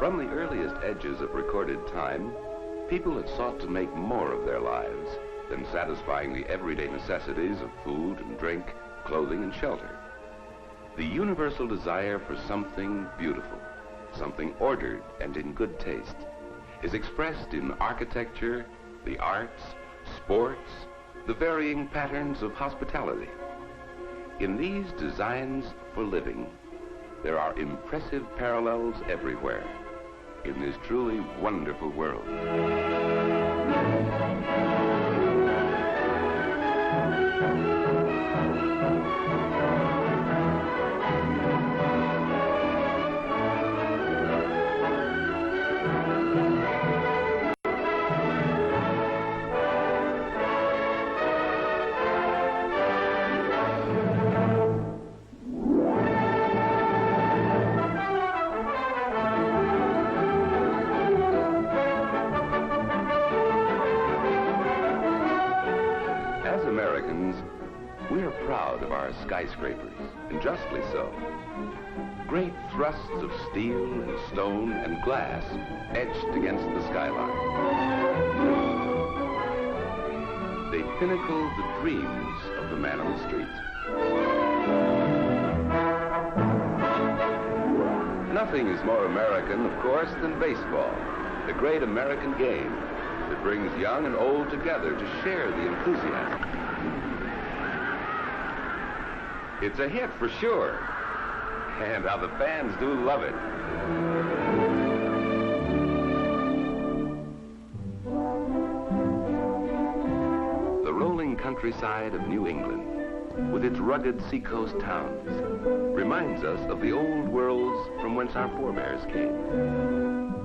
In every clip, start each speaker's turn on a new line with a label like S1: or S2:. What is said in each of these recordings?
S1: From the earliest edges of recorded time, people had sought to make more of their lives than satisfying the everyday necessities of food and drink, clothing and shelter. The universal desire for something beautiful, something ordered and in good taste, is expressed in architecture, the arts, sports, the varying patterns of hospitality. In these designs for living, there are impressive parallels everywhere in this truly wonderful world. We're proud of our skyscrapers, and justly so. Great thrusts of steel and stone and glass etched against the skyline. They pinnacle the dreams of the man on the street. Nothing is more American, of course, than baseball, the great American game that brings young and old together to share the enthusiasm. It's a hit for sure, and how the fans do love it. The rolling countryside of New England, with its rugged seacoast towns, reminds us of the old worlds from whence our forebears came.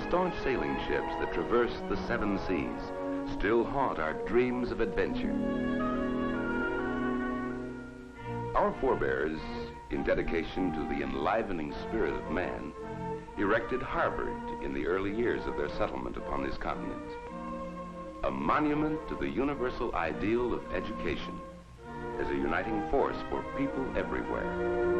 S1: Staunch sailing ships that traverse the seven seas still haunt our dreams of adventure. Our forebears, in dedication to the enlivening spirit of man, erected Harvard in the early years of their settlement upon this continent. A monument to the universal ideal of education as a uniting force for people everywhere.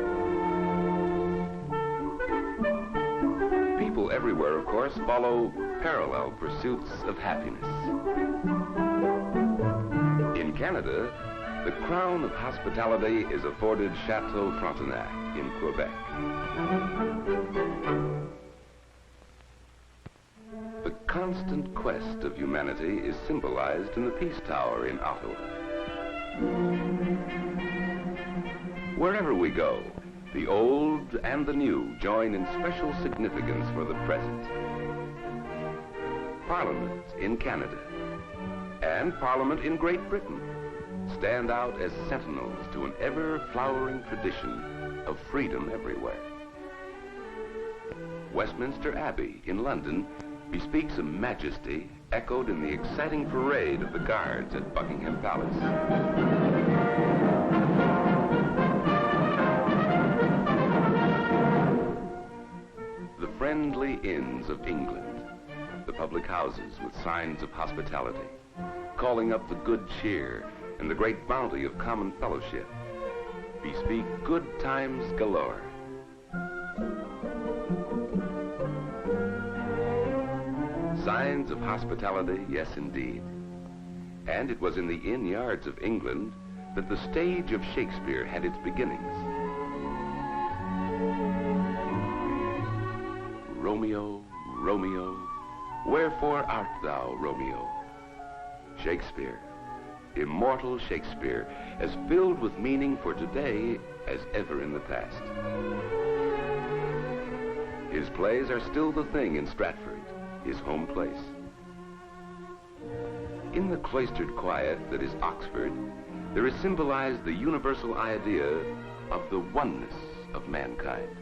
S1: People everywhere, of course, follow parallel pursuits of happiness. In Canada, the crown of hospitality is afforded Chateau Frontenac in Quebec. The constant quest of humanity is symbolized in the Peace Tower in Ottawa. Wherever we go, the old and the new join in special significance for the present. Parliament in Canada and Parliament in Great Britain stand out as sentinels to an ever-flowering tradition of freedom everywhere. Westminster Abbey in London bespeaks a majesty echoed in the exciting parade of the guards at Buckingham Palace. Friendly inns of England, the public houses with signs of hospitality, calling up the good cheer and the great bounty of common fellowship, bespeak good times galore. Signs of hospitality, yes indeed. And it was in the inn yards of England that the stage of Shakespeare had its beginnings. Romeo, Romeo, wherefore art thou, Romeo? Shakespeare, immortal Shakespeare, as filled with meaning for today as ever in the past. His plays are still the thing in Stratford, his home place. In the cloistered quiet that is Oxford, there is symbolized the universal idea of the oneness of mankind.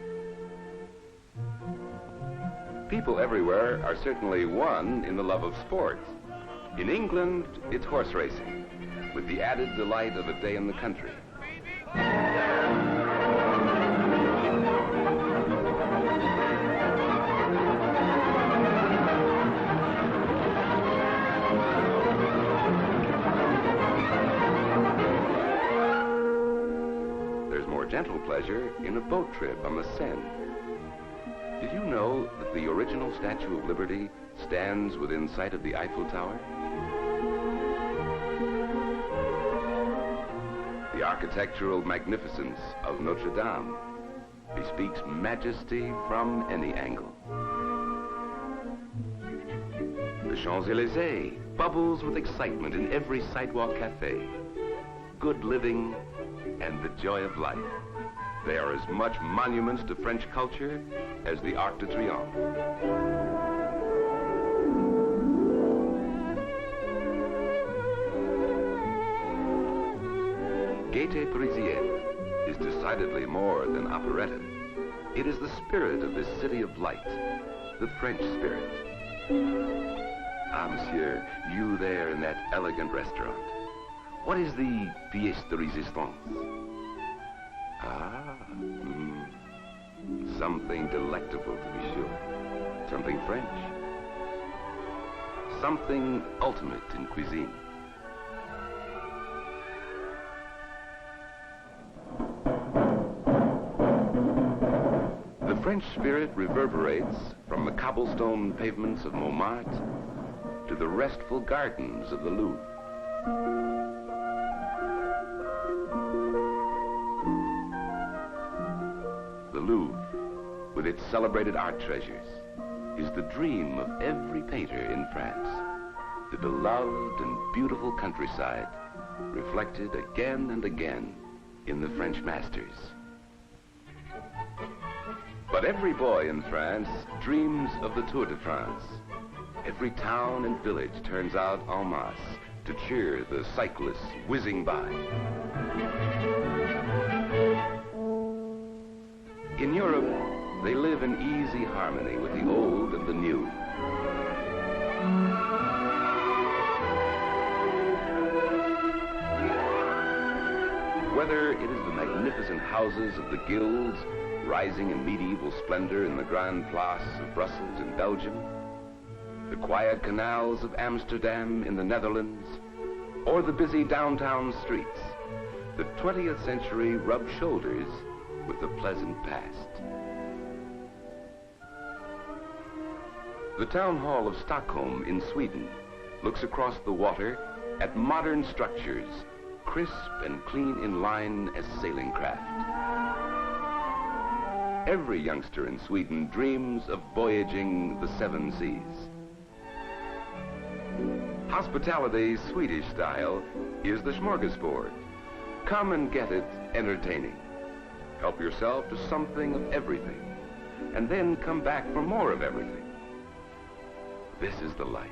S1: People everywhere are certainly one in the love of sport. In England, it's horse racing, with the added delight of a day in the country. There's more gentle pleasure in a boat trip on the Seine. Did you know that the original Statue of Liberty stands within sight of the Eiffel Tower? The architectural magnificence of Notre Dame bespeaks majesty from any angle. The Champs-Élysées bubbles with excitement in every sidewalk cafe. Good living and the joy of life. They are as much monuments to French culture as the Arc de Triomphe. Gaieté Parisienne is decidedly more than operetta. It is the spirit of this city of light, the French spirit. Ah, monsieur, you there in that elegant restaurant. What is the pièce de résistance? Ah, something delectable to be sure. Something French. Something ultimate in cuisine. The French spirit reverberates from the cobblestone pavements of Montmartre to the restful gardens of the Louvre. The Louvre, with its celebrated art treasures, is the dream of every painter in France. The beloved and beautiful countryside, reflected again and again in the French masters. But every boy in France dreams of the Tour de France. Every town and village turns out en masse to cheer the cyclists whizzing by. In Europe, they live in easy harmony with the old and the new. Whether it is the magnificent houses of the guilds rising in medieval splendor in the Grand Place of Brussels in Belgium, the quiet canals of Amsterdam in the Netherlands, or the busy downtown streets, the 20th century rubs shoulders with the pleasant past. The town hall of Stockholm in Sweden looks across the water at modern structures, crisp and clean in line as sailing craft. Every youngster in Sweden dreams of voyaging the seven seas. Hospitality's Swedish style is the smorgasbord. Come and get it entertaining. Help yourself to something of everything, and then come back for more of everything. This is the life.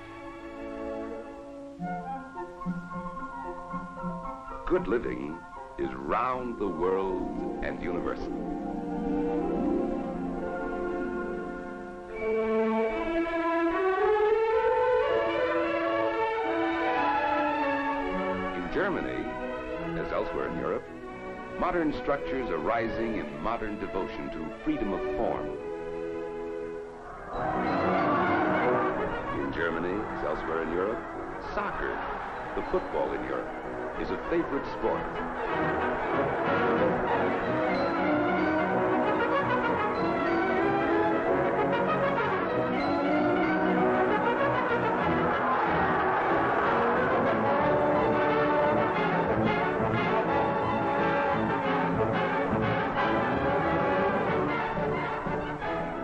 S1: Good living is round the world and universal. In Germany, as elsewhere in Europe, modern structures are rising in modern devotion to freedom of form. In Germany, as elsewhere in Europe, soccer, the football in Europe, is a favorite sport.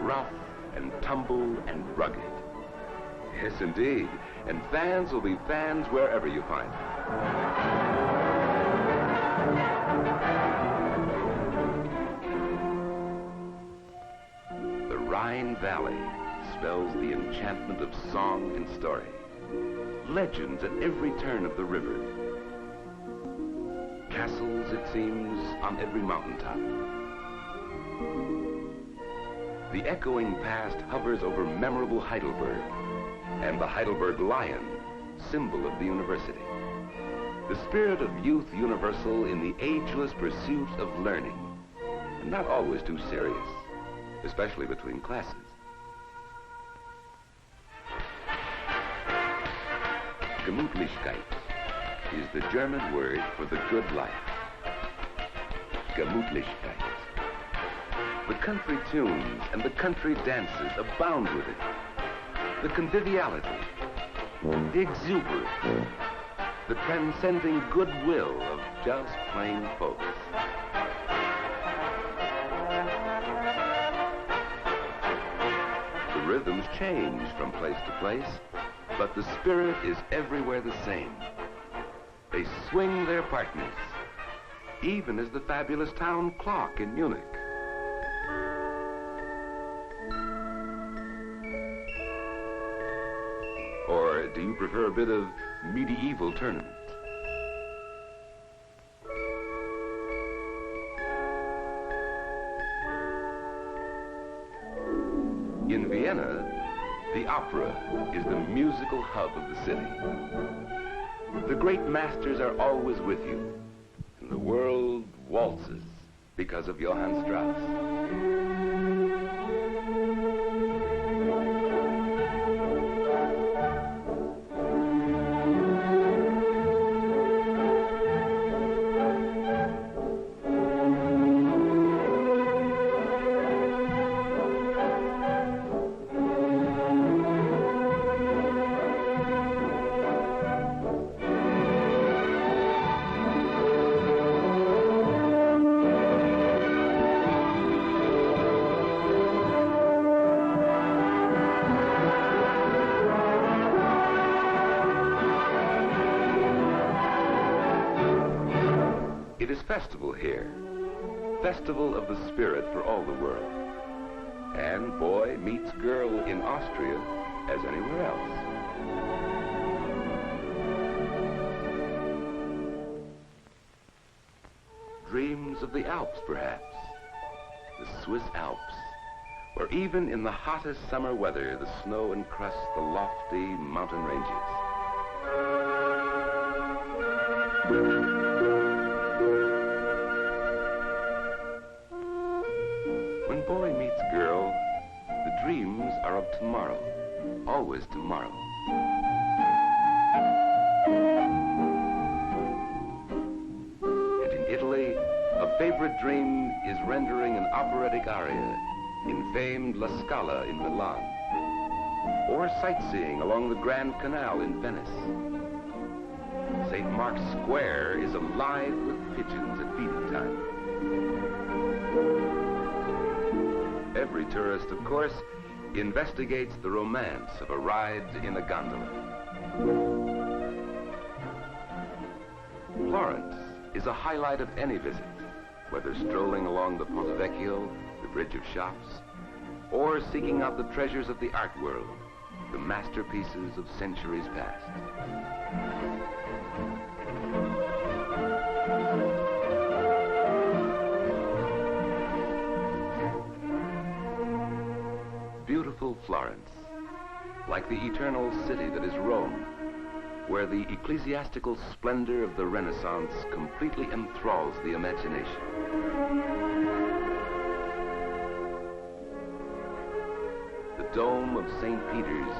S1: Rough and tumble and rugged. Yes, indeed. And fans will be fans wherever you find them. The Rhine Valley spells the enchantment of song and story. Legends at every turn of the river. Castles, it seems, on every mountaintop. The echoing past hovers over memorable Heidelberg and the Heidelberg lion, symbol of the university. The spirit of youth universal in the ageless pursuit of learning, and not always too serious, especially between classes. Gemütlichkeit is the German word for the good life. Gemütlichkeit. The country tunes and the country dances abound with it. The conviviality, the exuberance, the transcending goodwill of just plain folks. The rhythms change from place to place, but the spirit is everywhere the same. They swing their partners, even as the fabulous town clock in Munich. Or do you prefer a bit of medieval tournament? In Vienna, the opera is the musical hub of the city. The great masters are always with you, and the world waltzes because of Johann Strauss. It is festival here, festival of the spirit for all the world. And boy meets girl in Austria as anywhere else. Dreams of the Alps, perhaps, the Swiss Alps, where even in the hottest summer weather, the snow encrusts the lofty mountain ranges. When boy meets girl, the dreams are of tomorrow, always tomorrow. And in Italy, a favorite dream is rendering an operatic aria in famed La Scala in Milan, or sightseeing along the Grand Canal in Venice. St. Mark's Square is alive with pigeons at feeding time. Every tourist, of course, investigates the romance of a ride in a gondola. Florence is a highlight of any visit, whether strolling along the Ponte Vecchio, the Bridge of Shops, or seeking out the treasures of the art world, the masterpieces of centuries past. Beautiful Florence, like the eternal city that is Rome, where the ecclesiastical splendor of the Renaissance completely enthralls the imagination. The dome of St. Peter's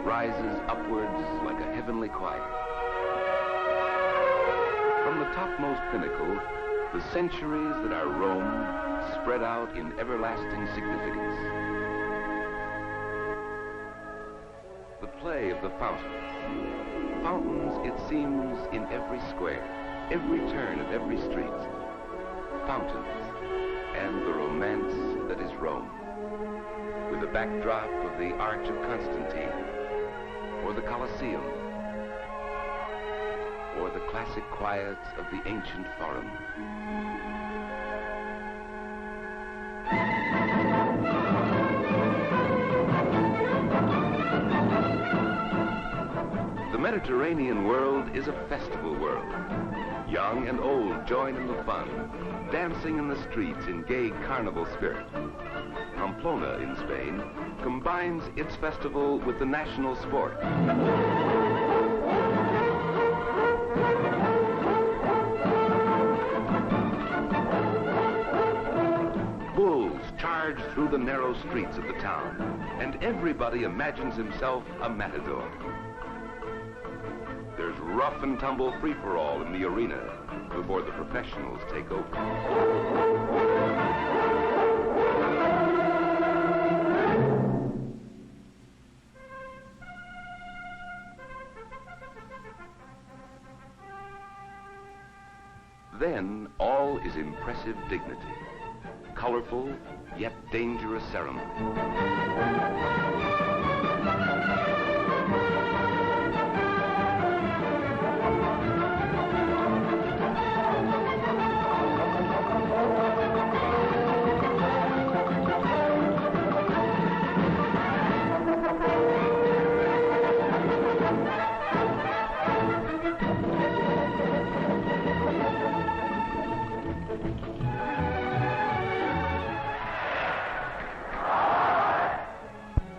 S1: rises upwards like a heavenly choir. From the topmost pinnacle, the centuries that are Rome spread out in everlasting significance. The play of the fountains. Fountains, it seems, in every square, every turn of every street. Fountains, and the romance that is Rome, with the backdrop of the Arch of Constantine, or the Colosseum, or the classic quiets of the ancient Forum. The Mediterranean world is a festival world. Young and old join in the fun, dancing in the streets in gay carnival spirit. Pamplona in Spain combines its festival with the national sport. Bulls charge through the narrow streets of the town, and everybody imagines himself a matador. There's rough and tumble free-for-all in the arena before the professionals take over. Then all is impressive dignity, colorful yet dangerous ceremony.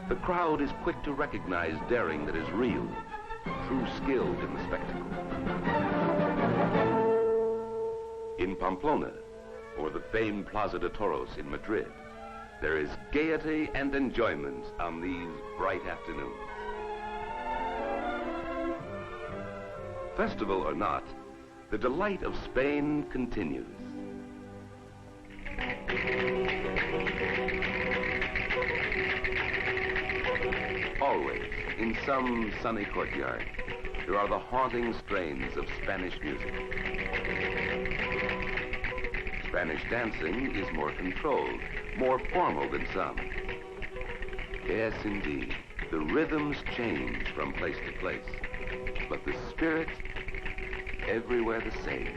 S1: The crowd is quick to recognize daring that is real, true skill in the spectacle. In Pamplona, or the famed Plaza de Toros in Madrid, there is gaiety and enjoyment on these bright afternoons. Festival or not, the delight of Spain continues. Always, in some sunny courtyard, there are the haunting strains of Spanish music. Spanish dancing is more controlled, more formal than some. Yes, indeed, the rhythms change from place to place, but the spirit, everywhere the same.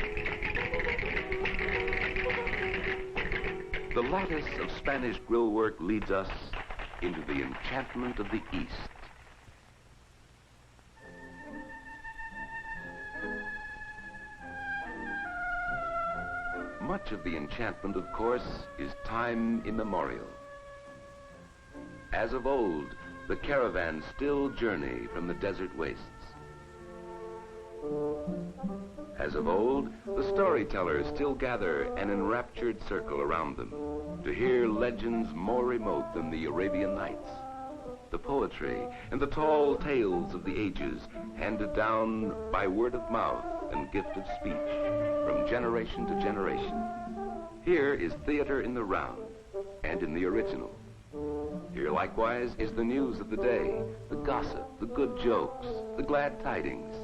S1: The lattice of Spanish grillwork leads us into the enchantment of the East. Much of the enchantment, of course, is time immemorial. As of old, the caravans still journey from the desert wastes. As of old, the storytellers still gather an enraptured circle around them to hear legends more remote than the Arabian Nights, the poetry and the tall tales of the ages handed down by word of mouth and gift of speech from generation to generation. Here is theater in the round and in the original. Here likewise is the news of the day, the gossip, the good jokes, the glad tidings.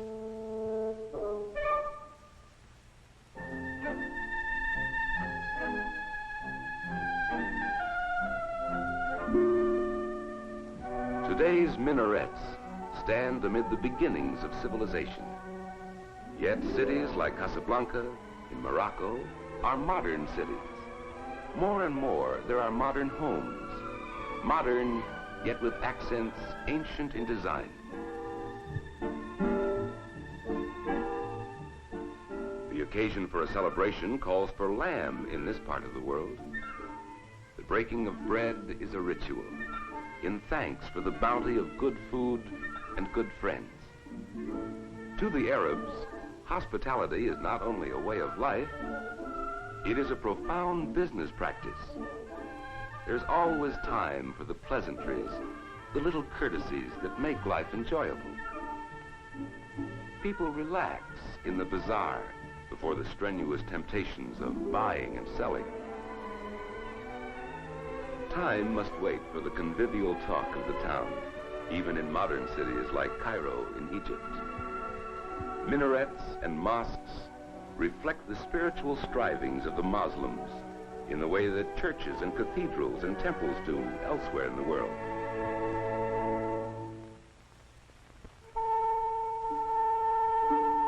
S1: Today's minarets stand amid the beginnings of civilization. Yet cities like Casablanca in Morocco are modern cities. More and more, there are modern homes. Modern, yet with accents ancient in design. The occasion for a celebration calls for lamb in this part of the world. The breaking of bread is a ritual, in thanks for the bounty of good food and good friends. To the Arabs, hospitality is not only a way of life, it is a profound business practice. There's always time for the pleasantries, the little courtesies that make life enjoyable. People relax in the bazaar before the strenuous temptations of buying and selling. Time must wait for the convivial talk of the town, even in modern cities like Cairo in Egypt. Minarets and mosques reflect the spiritual strivings of the Muslims in the way that churches and cathedrals and temples do elsewhere in the world.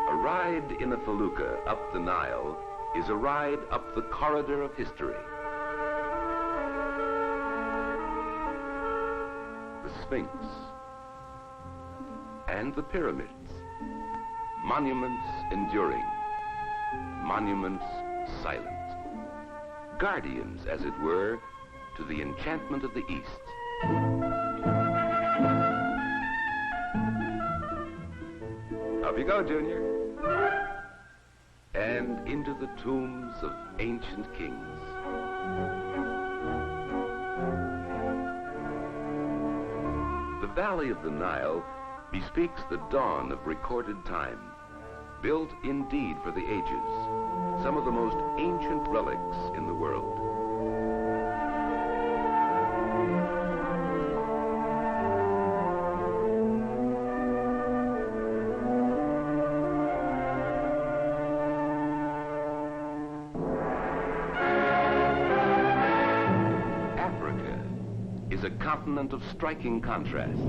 S1: A ride in a felucca up the Nile is a ride up the corridor of history. The Sphinx and the pyramids, monuments enduring. monuments silent. Guardians, as it were, to the enchantment of the East. Up you go, Junior. And into the tombs of ancient kings. The valley of the Nile bespeaks the dawn of recorded time, built indeed for the ages, some of the most ancient relics in the world. Africa is a continent of striking contrasts.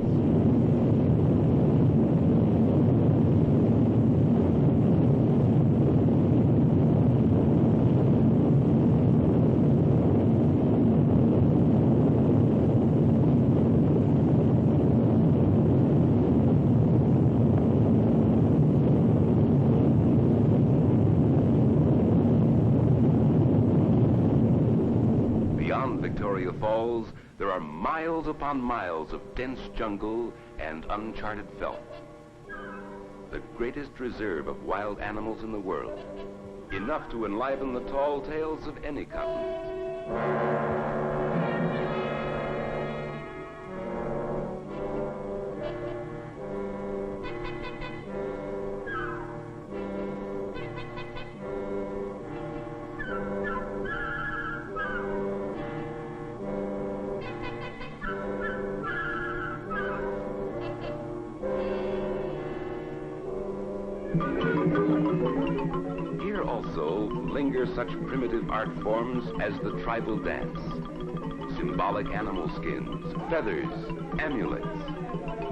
S1: Victoria Falls, there are miles upon miles of dense jungle and uncharted veldt. The greatest reserve of wild animals in the world, enough to enliven the tall tales of any continent. Here also linger such primitive art forms as the tribal dance, symbolic animal skins, feathers, amulets,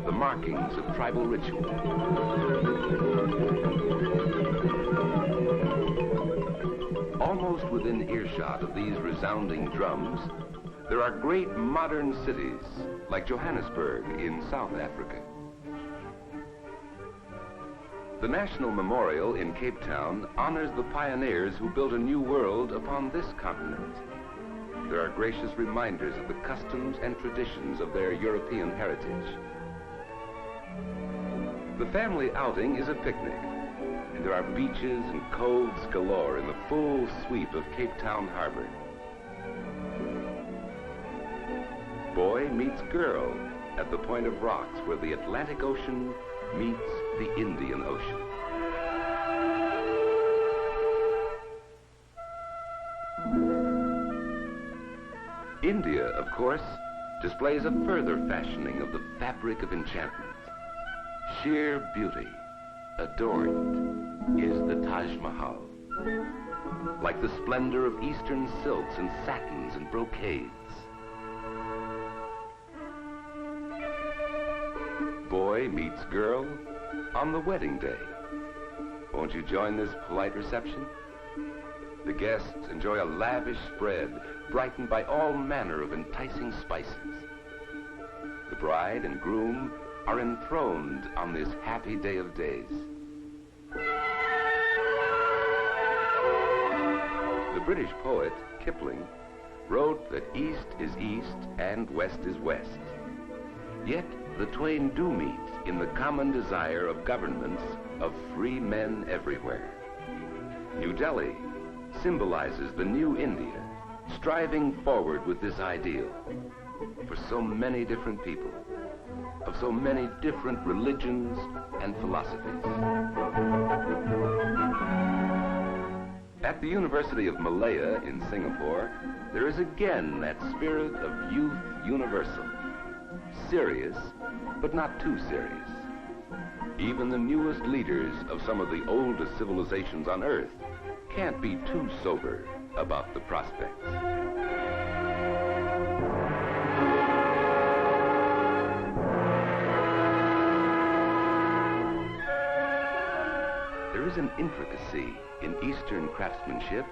S1: the markings of tribal ritual. Almost within earshot of these resounding drums, there are great modern cities like Johannesburg in South Africa. The National Memorial in Cape Town honors the pioneers who built a new world upon this continent. There are gracious reminders of the customs and traditions of their European heritage. The family outing is a picnic, and there are beaches and coves galore in the full sweep of Cape Town Harbor. Boy meets girl at the point of rocks where the Atlantic Ocean meets the Indian Ocean. India, of course, displays a further fashioning of the fabric of enchantment. Sheer beauty, adorned, is the Taj Mahal. Like the splendor of Eastern silks and satins and brocades. Boy meets girl on the wedding day. Won't you join this polite reception? The guests enjoy a lavish spread, brightened by all manner of enticing spices. The bride and groom are enthroned on this happy day of days. The British poet, Kipling, wrote that east is east and west is west. Yet the twain do meet in the common desire of governments of free men everywhere. New Delhi symbolizes the new India, striving forward with this ideal for so many different people, of so many different religions and philosophies. At the University of Malaya in Singapore, there is again that spirit of youth universal. Serious, but not too serious. Even the newest leaders of some of the oldest civilizations on Earth can't be too sober about the prospects. There is an intricacy in Eastern craftsmanship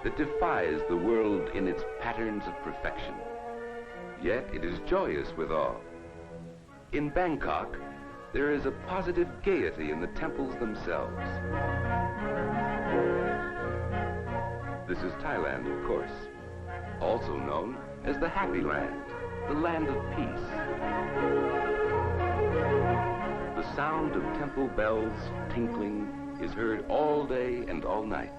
S1: that defies the world in its patterns of perfection. Yet it is joyous withal. In Bangkok, there is a positive gaiety in the temples themselves. This is Thailand, of course, also known as the Happy Land, the land of peace. The sound of temple bells tinkling is heard all day and all night.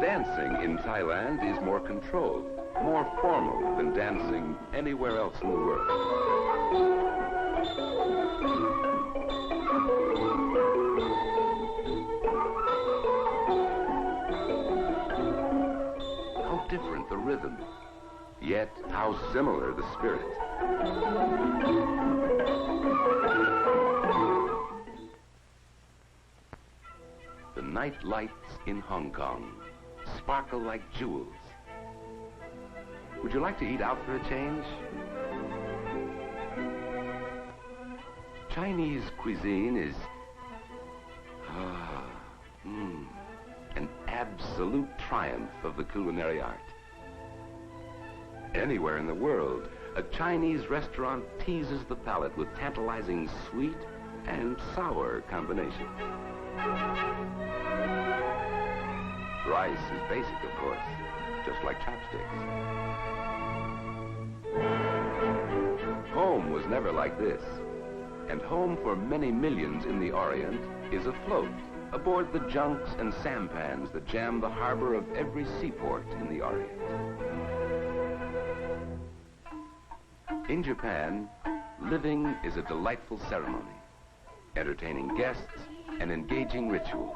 S1: Dancing in Thailand is more controlled, more formal than dancing anywhere else in the world. How different the rhythm, yet how similar the spirit. The night lights in Hong Kong sparkle like jewels. Would you like to eat out for a change? Chinese cuisine is an absolute triumph of the culinary art. Anywhere in the world, a Chinese restaurant teases the palate with tantalizing sweet and sour combinations. Rice is basic, of course, just like chopsticks. Home was never like this. And home for many millions in the Orient is afloat aboard the junks and sampans that jam the harbor of every seaport in the Orient. In Japan, living is a delightful ceremony, entertaining guests and engaging ritual.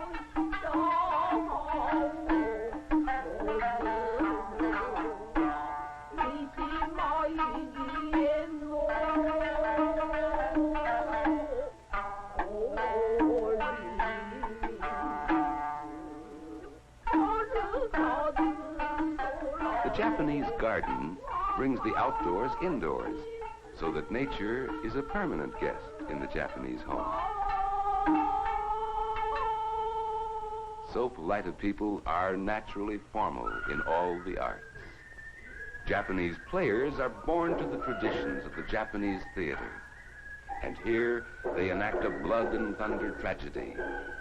S1: The Japanese garden brings the outdoors indoors, so that nature is a permanent guest in the Japanese home. So polite a people are naturally formal in all the arts. Japanese players are born to the traditions of the Japanese theater. And here they enact a blood and thunder tragedy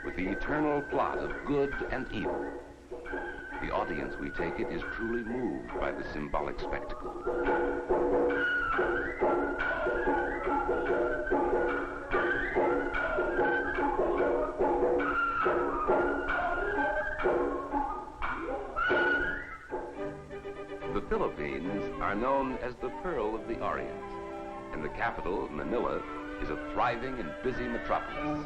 S1: with the eternal plot of good and evil. The audience, we take it, is truly moved by the symbolic spectacle. The Philippines are known as the Pearl of the Orient, and the capital, Manila, is a thriving and busy metropolis.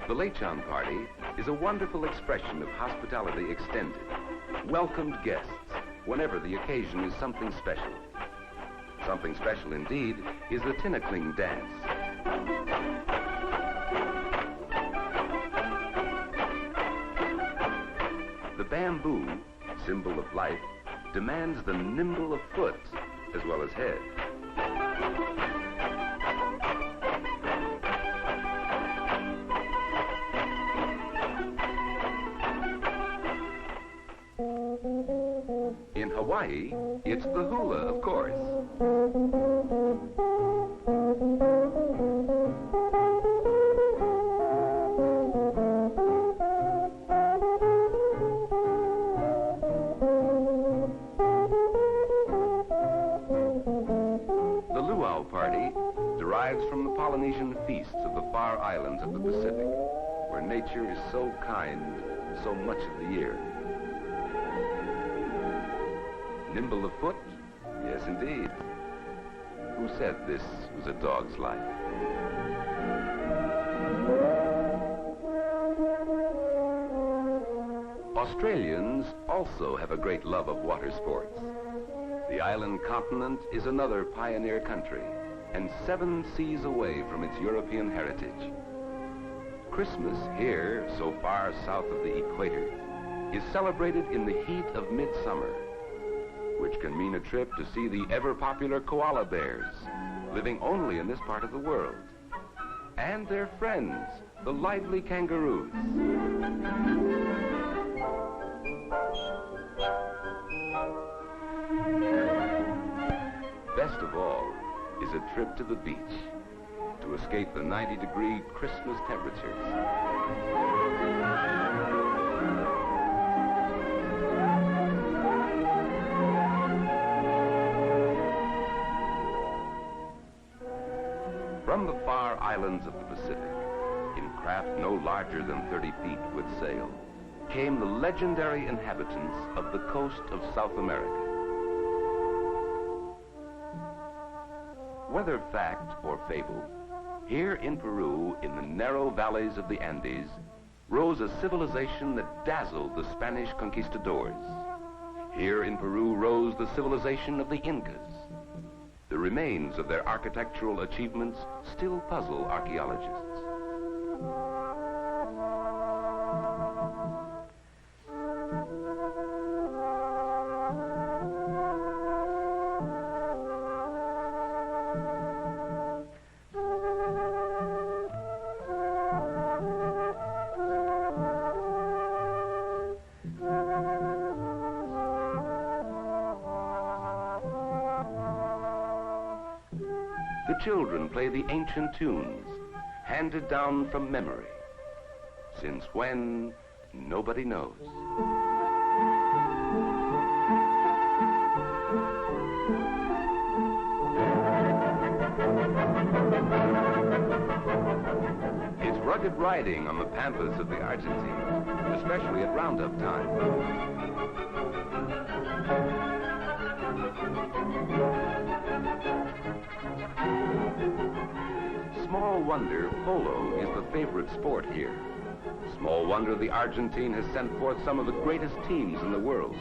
S1: The Lechon party is a wonderful expression of hospitality extended. Welcomed guests whenever the occasion is something special. Something special indeed is the Tinakling dance. The bamboo, symbol of life, demands the nimble of foot as well as head. In Hawaii, it's the hula, of course. The luau party derives from the Polynesian feasts of the far islands of the Pacific, where nature is so kind so much of the year. Nimble of foot? Yes, indeed. Who said this was a dog's life? Australians also have a great love of water sports. The island continent is another pioneer country, and 7 seas away from its European heritage. Christmas here, so far south of the equator, is celebrated in the heat of midsummer, which can mean a trip to see the ever-popular koala bears, living only in this part of the world, and their friends, the lively kangaroos. Best of all is a trip to the beach, to escape the 90-degree Christmas temperatures. From the far islands of the Pacific, in craft no larger than 30 feet with sail, came the legendary inhabitants of the coast of South America. Whether fact or fable, here in Peru, in the narrow valleys of the Andes, rose a civilization that dazzled the Spanish conquistadors. Here in Peru rose the civilization of the Incas. The remains of their architectural achievements still puzzle archaeologists. The children play the ancient tunes, handed down from memory. Since when, nobody knows. It's rugged riding on the pampas of the Argentine, especially at roundup time. Small wonder polo is the favorite sport here. Small wonder the Argentine has sent forth some of the greatest teams in the world.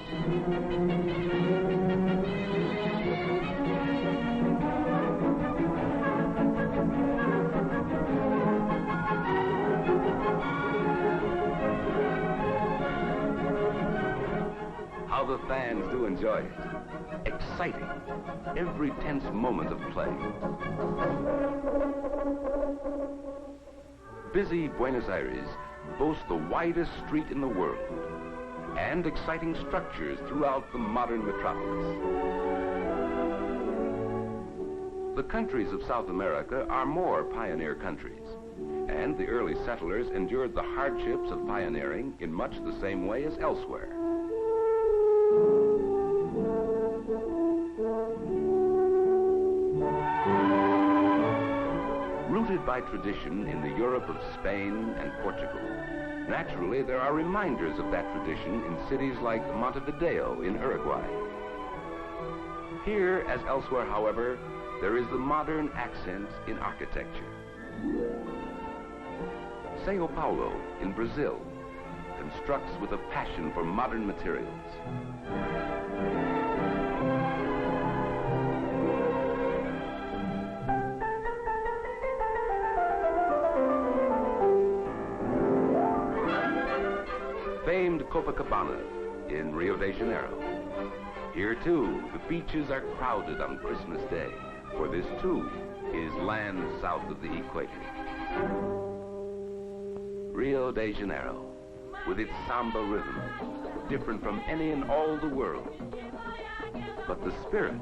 S1: How the fans do enjoy it. Exciting, every tense moment of play. Busy Buenos Aires boasts the widest street in the world and exciting structures throughout the modern metropolis. The countries of South America are more pioneer countries, and the early settlers endured the hardships of pioneering in much the same way as elsewhere. Rooted by tradition in the Europe of Spain and Portugal, naturally there are reminders of that tradition in cities like Montevideo in Uruguay. Here, as elsewhere, however, there is the modern accent in architecture. Sao Paulo in Brazil constructs with a passion for modern materials. Famed Copacabana in Rio de Janeiro. Here, too, the beaches are crowded on Christmas Day, for this, too, is land south of the equator. Rio de Janeiro, with its samba rhythm, different from any in all the world. But the spirit,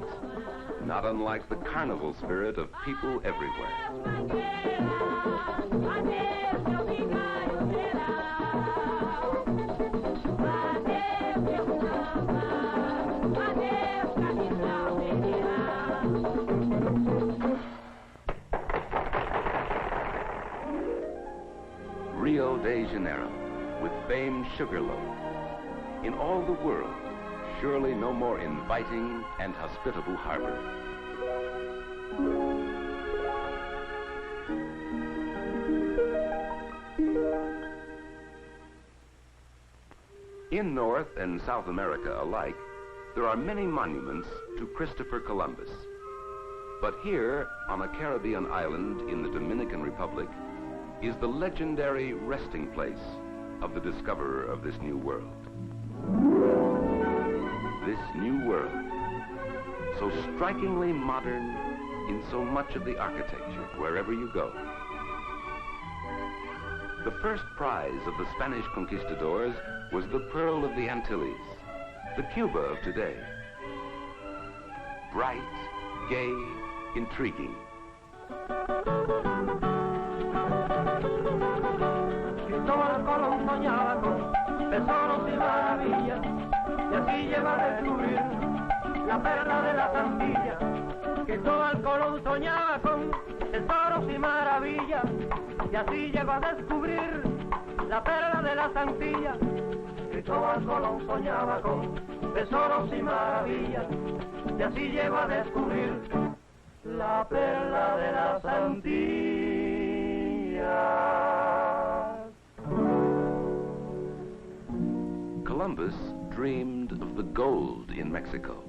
S1: not unlike the carnival spirit of people everywhere. Rio de Janeiro, with famed Sugarloaf. In all the world, surely no more inviting and hospitable harbor. In North and South America alike, there are many monuments to Christopher Columbus. But here, on a Caribbean island in the Dominican Republic, is the legendary resting place of the discoverer of this new world. This new world, so strikingly modern in so much of the architecture, wherever you go. The first prize of the Spanish conquistadors was the Pearl of the Antilles, the Cuba of today. Bright, gay, intriguing.
S2: Cristóbal Colón soñaba con tesoros y maravillas, y así llegó a descubrir la perla de las Antillas. Cristóbal Colón soñaba con tesoros y maravillas, y así llegó a descubrir la perla de las Antillas. Cristóbal Colón soñaba con tesoros y maravillas, y así llegó a descubrir la perla de las Antillas.
S1: Columbus dreamed of the gold in Mexico,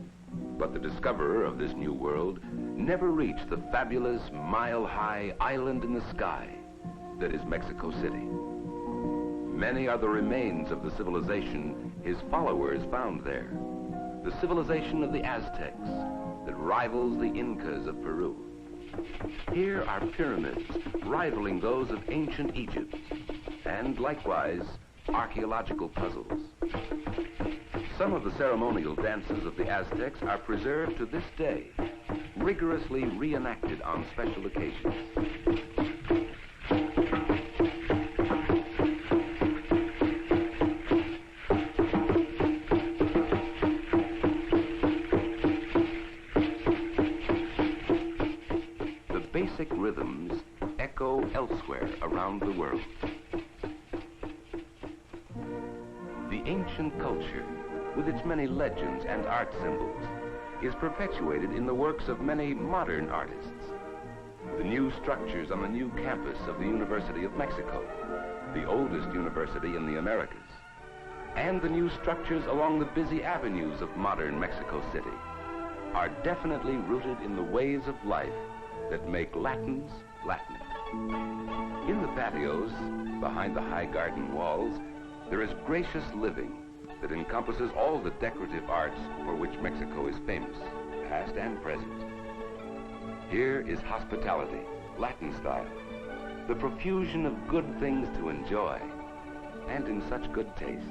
S1: but the discoverer of this new world never reached the fabulous mile-high island in the sky that is Mexico City. Many are the remains of the civilization his followers found there, the civilization of the Aztecs that rivals the Incas of Peru. Here are pyramids rivaling those of ancient Egypt, and likewise archaeological puzzles. Some of the ceremonial dances of the Aztecs are preserved to this day, rigorously reenacted on special occasions. The basic rhythms echo elsewhere around the world. The ancient culture, with its many legends and art symbols, is perpetuated in the works of many modern artists. The new structures on the new campus of the University of Mexico, the oldest university in the Americas, and the new structures along the busy avenues of modern Mexico City are definitely rooted in the ways of life that make Latins Latin. In the patios, behind the high garden walls, there is gracious living that encompasses all the decorative arts for which Mexico is famous, past and present. Here is hospitality, Latin style, the profusion of good things to enjoy, and in such good taste.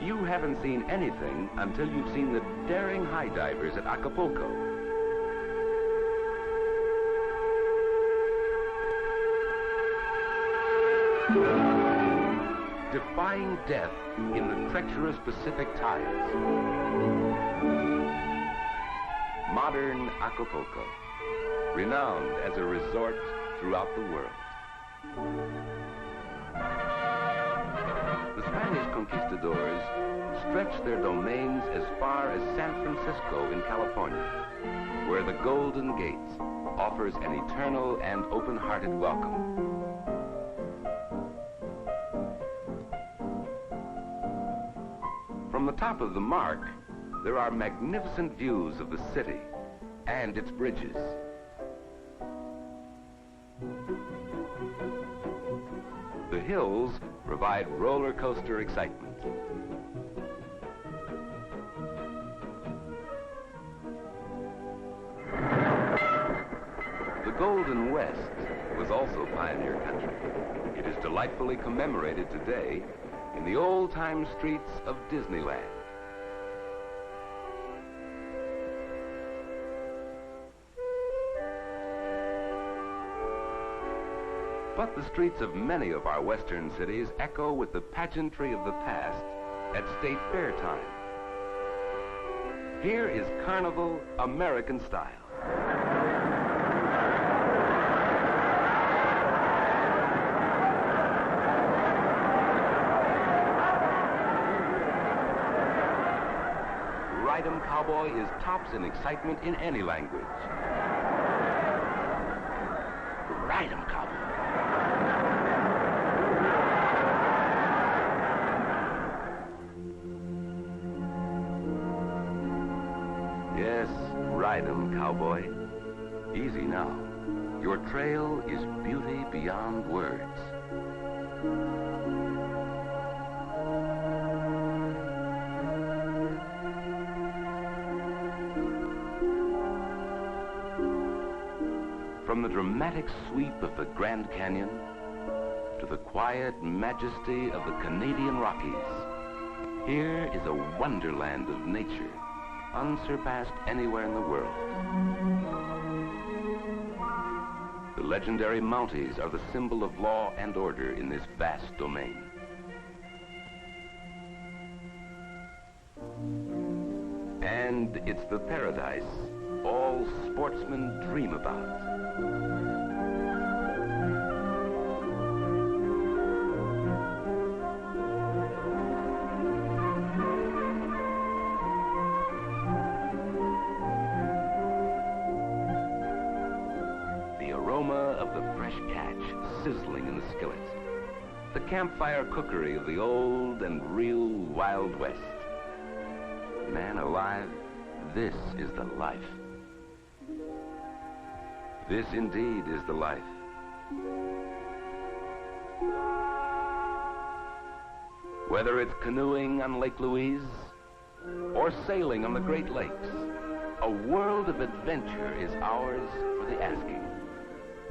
S1: You haven't seen anything until you've seen the daring high divers at Acapulco. Defying death in the treacherous Pacific tides. Modern Acapulco, renowned as a resort throughout the world. The Spanish conquistadors stretched their domains as far as San Francisco in California, where the Golden Gate offers an eternal and open-hearted welcome. From the top of the Mark, there are magnificent views of the city and its bridges. The hills provide roller coaster excitement. The Golden West was also pioneer country. It is delightfully commemorated today in the old-time streets of Disneyland. But the streets of many of our western cities echo with the pageantry of the past at State Fair time. Here is Carnival American style. Ride-em Cowboy is tops in excitement in any language. Ride-em Cowboy. Yes, ride-em, cowboy. Easy now. Your trail is beauty beyond words. From the dramatic sweep of the Grand Canyon to the quiet majesty of the Canadian Rockies, here is a wonderland of nature unsurpassed anywhere in the world. The legendary Mounties are the symbol of law and order in this vast domain. And it's the paradise all sportsmen dream about. The aroma of the fresh catch sizzling in the skillets. The campfire cookery of the old and real Wild West. Man alive, this is the life. This indeed is the life. Whether it's canoeing on Lake Louise or sailing on the Great Lakes, a world of adventure is ours for the asking,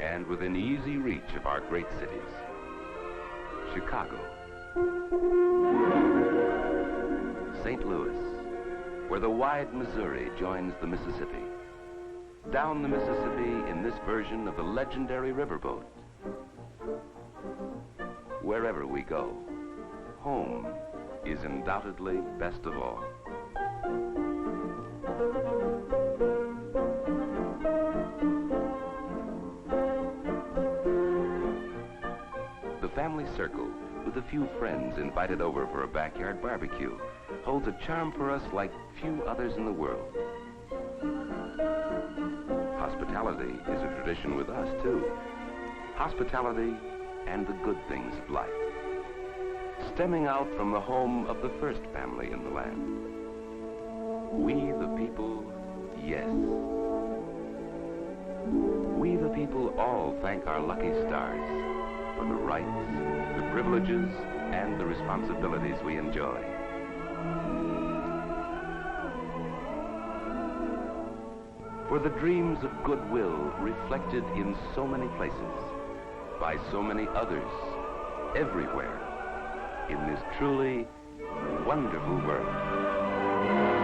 S1: and within easy reach of our great cities. Chicago, St. Louis, where the wide Missouri joins the Mississippi. Down the Mississippi in this version of the legendary riverboat. Wherever we go, home is undoubtedly best of all. The family circle, with a few friends invited over for a backyard barbecue, holds a charm for us like few others in the world. Hospitality is a tradition with us, too. Hospitality and the good things of life, stemming out from the home of the first family in the land. We the people, yes. We the people all thank our lucky stars for the rights, the privileges, and the responsibilities we enjoy. For the dreams of goodwill reflected in so many places, by so many others, everywhere, in this truly wonderful world.